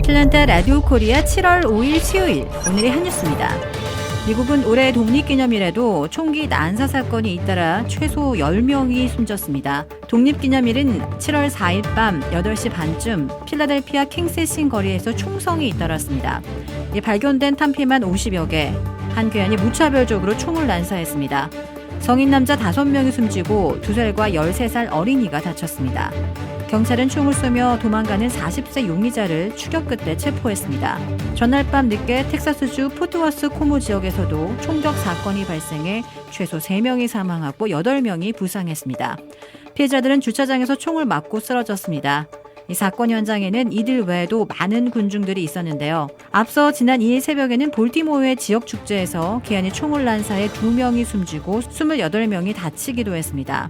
애틀랜타 라디오 코리아 7월 5일 수요일 오늘의 한 뉴스입니다. 미국은 올해 독립기념일에도 총기 난사 사건이 잇따라 최소 10명이 숨졌습니다. 독립기념일은 7월 4일 밤 8시 반쯤 필라델피아 킹세신 거리에서 총성이 잇따랐습니다. 발견된 탄피만 50여 개, 한 괴한이 무차별적으로 총을 난사했습니다. 성인 남자 5명이 숨지고 2살과 13살 어린이가 다쳤습니다. 경찰은 총을 쏘며 도망가는 40세 용의자를 추격 끝에 체포했습니다. 전날 밤 늦게 텍사스주 포트워스 코모 지역에서도 총격 사건이 발생해 최소 3명이 사망하고 8명이 부상했습니다. 피해자들은 주차장에서 총을 맞고 쓰러졌습니다. 이 사건 현장에는 이들 외에도 많은 군중들이 있었는데요. 앞서 지난 2일 새벽에는 볼티모어의 지역 축제에서 괴한이 총을 난사해 2명이 숨지고 28명이 다치기도 했습니다.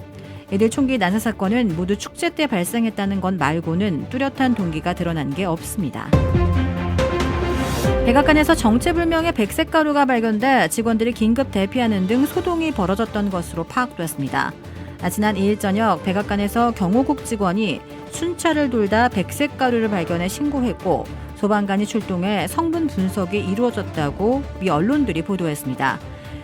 이들 총기 난사 사건은 모두 축제 때 발생했다는 것 말고는 뚜렷한 동기가 드러난 게 없습니다. 백악관에서 정체불명의 백색 가루가 발견돼 직원들이 긴급 대피하는 등 소동이 벌어졌던 것으로 파악됐습니다. 지난 2일 저녁 백악관에서 경호국 직원이 순찰을 돌다 백색 가루를 발견해 신고했고 소방관이 출동해 성분 분석이 이루어졌다고 미 언론들이 보도했습니다.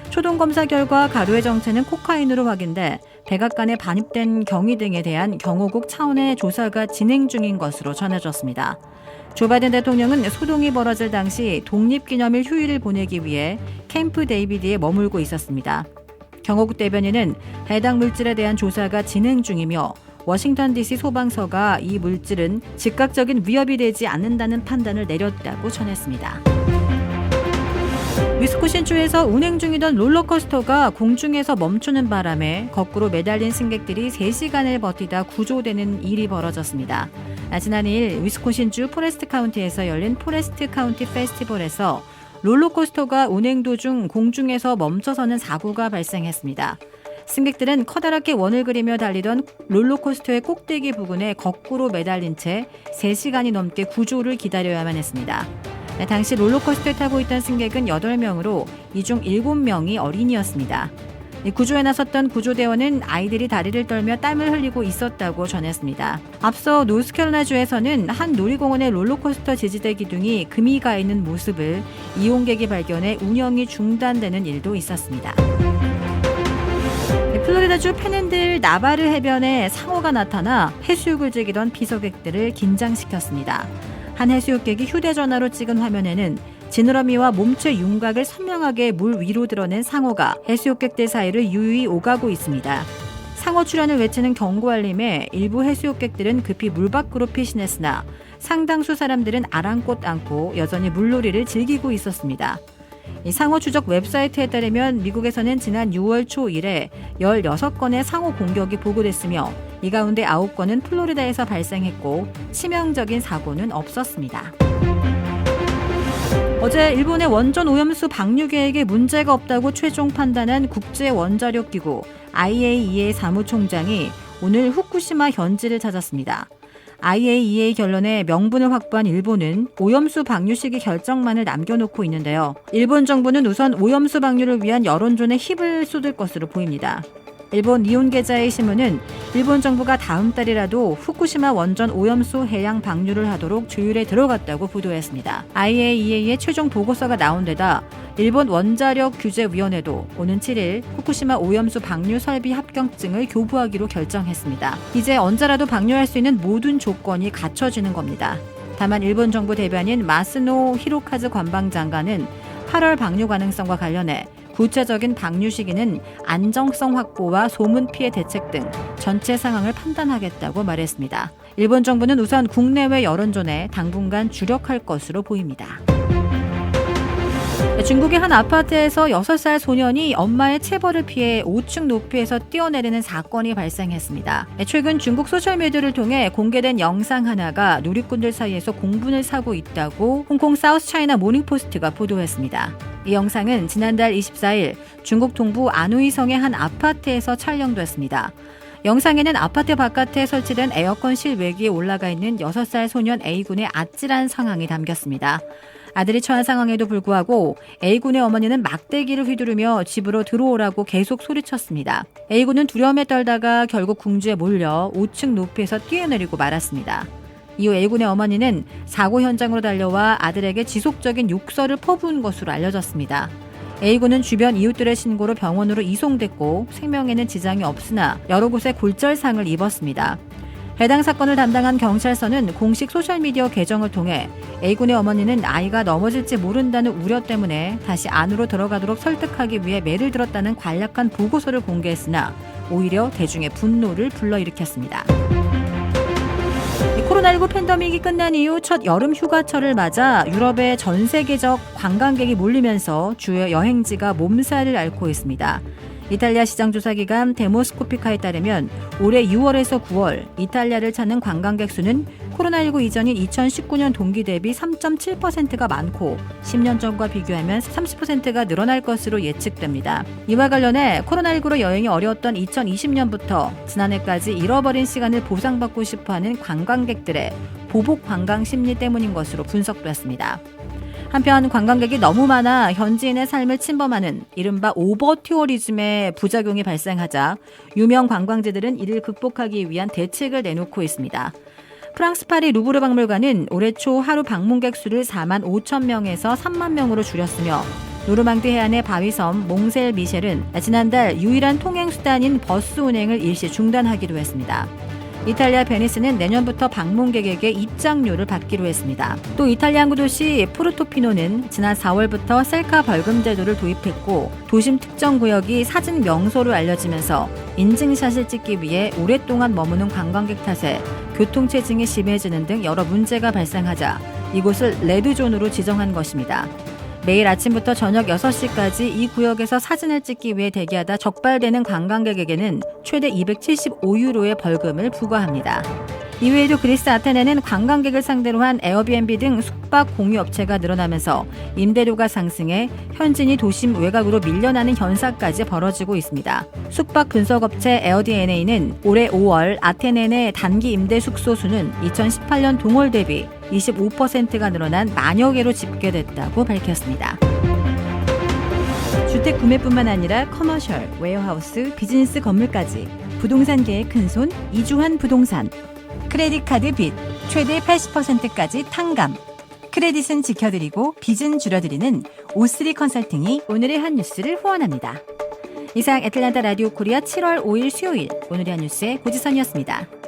초동 검사 결과 가루의 정체는 코카인으로 확인돼 백악관에 반입된 경위 등에 대한 경호국 차원의 조사가 진행 중인 것으로 전해졌습니다. 조 바이든 대통령은 소동이 벌어질 당시 독립기념일 휴일을 보내기 위해 캠프 데이비드에 머물고 있었습니다. 경호국 대변인은 해당 물질에 대한 조사가 진행 중이며 워싱턴 DC 소방서가 이 물질은 즉각적인 위협이 되지 않는다는 판단을 내렸다고 전했습니다. 위스콘신주에서 운행 중이던 롤러코스터가 공중에서 멈추는 바람에 거꾸로 매달린 승객들이 3시간을 버티다 구조되는 일이 벌어졌습니다. 지난 2일 위스콘신주 포레스트 카운티에서 열린 포레스트 카운티 페스티벌에서 롤러코스터가 운행 도중 공중에서 멈춰서는 사고가 발생했습니다. 승객들은 커다랗게 원을 그리며 달리던 롤러코스터의 꼭대기 부근에 거꾸로 매달린 채 3시간이 넘게 구조를 기다려야만 했습니다. 당시 롤러코스터에 타고 있던 승객은 8명으로 이 중 7명이 어린이였습니다. 구조에 나섰던 구조대원은 아이들이 다리를 떨며 땀을 흘리고 있었다고 전했습니다. 앞서 노스캐롤라이나주에서는 한 놀이공원의 롤러코스터 제지대 기둥이 금이 가 있는 모습을 이용객이 발견해 운영이 중단되는 일도 있었습니다. 플로리다주 패넨들 나바르 해변에 상어가 나타나 해수욕을 즐기던 피서객들을 긴장시켰습니다. 한 해수욕객이 휴대전화로 찍은 화면에는 지느러미와 몸체 윤곽을 선명하게 물 위로 드러낸 상어가 해수욕객들 사이를 유유히 오가고 있습니다. 상어 출현을 외치는 경고 알림에 일부 해수욕객들은 급히 물 밖으로 피신했으나 상당수 사람들은 아랑곳 않고 여전히 물놀이를 즐기고 있었습니다. 이 상어 추적 웹사이트에 따르면 미국에서는 지난 6월 초 이래 16건의 상어 공격이 보고됐으며 이 가운데 9건은 플로리다에서 발생했고 치명적인 사고는 없었습니다. 어제 일본의 원전 오염수 방류 계획에 문제가 없다고 최종 판단한 국제원자력기구 IAEA 사무총장이 오늘 후쿠시마 현지를 찾았습니다. IAEA 결론에 명분을 확보한 일본은 오염수 방류 시기 결정만을 남겨놓고 있는데요. 일본 정부는 우선 오염수 방류를 위한 여론전에 힘을 쏟을 것으로 보입니다. 일본 니혼게자의 신문은 일본 정부가 다음 달이라도 후쿠시마 원전 오염수 해양 방류를 하도록 조율에 들어갔다고 보도했습니다. IAEA의 최종 보고서가 나온 데다 일본 원자력 규제위원회도 오는 7일 후쿠시마 오염수 방류 설비 합격증을 교부하기로 결정했습니다. 이제 언제라도 방류할 수 있는 모든 조건이 갖춰지는 겁니다. 다만 일본 정부 대변인 마스노 히로카즈 관방장관은 8월 방류 가능성과 관련해 구체적인 방류 시기는 안정성 확보와 소문 피해 대책 등 전체 상황을 판단하겠다고 말했습니다. 일본 정부는 우선 국내외 여론전에 당분간 주력할 것으로 보입니다. 중국의 한 아파트에서 6살 소년이 엄마의 체벌을 피해 5층 높이에서 뛰어내리는 사건이 발생했습니다. 최근 중국 소셜미디어를 통해 공개된 영상 하나가 누리꾼들 사이에서 공분을 사고 있다고 홍콩 사우스차이나 모닝포스트가 보도했습니다. 이 영상은 지난달 24일 중국 동부 안후이성의 한 아파트에서 촬영됐습니다. 영상에는 아파트 바깥에 설치된 에어컨 실외기에 올라가 있는 6살 소년 A군의 아찔한 상황이 담겼습니다. 아들이 처한 상황에도 불구하고 A군의 어머니는 막대기를 휘두르며 집으로 들어오라고 계속 소리쳤습니다. A군은 두려움에 떨다가 결국 궁지에 몰려 5층 높이에서 뛰어내리고 말았습니다. 이후 A군의 어머니는 사고 현장으로 달려와 아들에게 지속적인 욕설을 퍼부은 것으로 알려졌습니다. A군은 주변 이웃들의 신고로 병원으로 이송됐고 생명에는 지장이 없으나 여러 곳에 골절상을 입었습니다. 해당 사건을 담당한 경찰서는 공식 소셜미디어 계정을 통해 A군의 어머니는 아이가 넘어질지 모른다는 우려 때문에 다시 안으로 들어가도록 설득하기 위해 매를 들었다는 간략한 보고서를 공개했으나 오히려 대중의 분노를 불러일으켰습니다. 코로나19 팬데믹이 끝난 이후 첫 여름 휴가철을 맞아 유럽의 전 세계적 관광객이 몰리면서 주요 여행지가 몸살을 앓고 있습니다. 이탈리아 시장조사기관 데모스코피카에 따르면 올해 6월에서 9월 이탈리아를 찾는 관광객 수는 코로나19 이전인 2019년 동기 대비 3.7%가 많고 10년 전과 비교하면 30%가 늘어날 것으로 예측됩니다. 이와 관련해 코로나19로 여행이 어려웠던 2020년부터 지난해까지 잃어버린 시간을 보상받고 싶어하는 관광객들의 보복 관광 심리 때문인 것으로 분석됐습니다. 한편 관광객이 너무 많아 현지인의 삶을 침범하는 이른바 오버투어리즘의 부작용이 발생하자 유명 관광지들은 이를 극복하기 위한 대책을 내놓고 있습니다. 프랑스 파리 루브르 박물관은 올해 초 하루 방문객 수를 4만 5천 명에서 3만 명으로 줄였으며 노르망디 해안의 바위섬 몽셀 미셸은 지난달 유일한 통행수단인 버스 운행을 일시 중단하기도 했습니다. 이탈리아 베니스는 내년부터 방문객에게 입장료를 받기로 했습니다. 또 이탈리아 항구 도시 포르토피노는 지난 4월부터 셀카 벌금 제도를 도입했고 도심 특정 구역이 사진 명소로 알려지면서 인증샷을 찍기 위해 오랫동안 머무는 관광객 탓에 교통체증이 심해지는 등 여러 문제가 발생하자 이곳을 레드존으로 지정한 것입니다. 매일 아침부터 저녁 6시까지 이 구역에서 사진을 찍기 위해 대기하다 적발되는 관광객에게는 최대 275유로의 벌금을 부과합니다. 이외에도 그리스 아테네는 관광객을 상대로 한 에어비앤비 등 숙박 공유 업체가 늘어나면서 임대료가 상승해 현지인이 도심 외곽으로 밀려나는 현상까지 벌어지고 있습니다. 숙박 분석업체 에어디에네이는 올해 5월 아테네 내 단기 임대 숙소 수는 2018년 동월 대비 25%가 늘어난 만여 개로 집계됐다고 밝혔습니다. 주택 구매뿐만 아니라 커머셜, 웨어하우스, 비즈니스 건물까지 부동산계의 큰손 이주환 부동산. 크레딧 카드 빚 최대 80%까지 탕감. 크레딧은 지켜드리고 빚은 줄여드리는 O3 컨설팅이 오늘의 한 뉴스를 후원합니다. 이상 애틀랜타 라디오 코리아 7월 5일 수요일 오늘의 한 뉴스의 고지선이었습니다.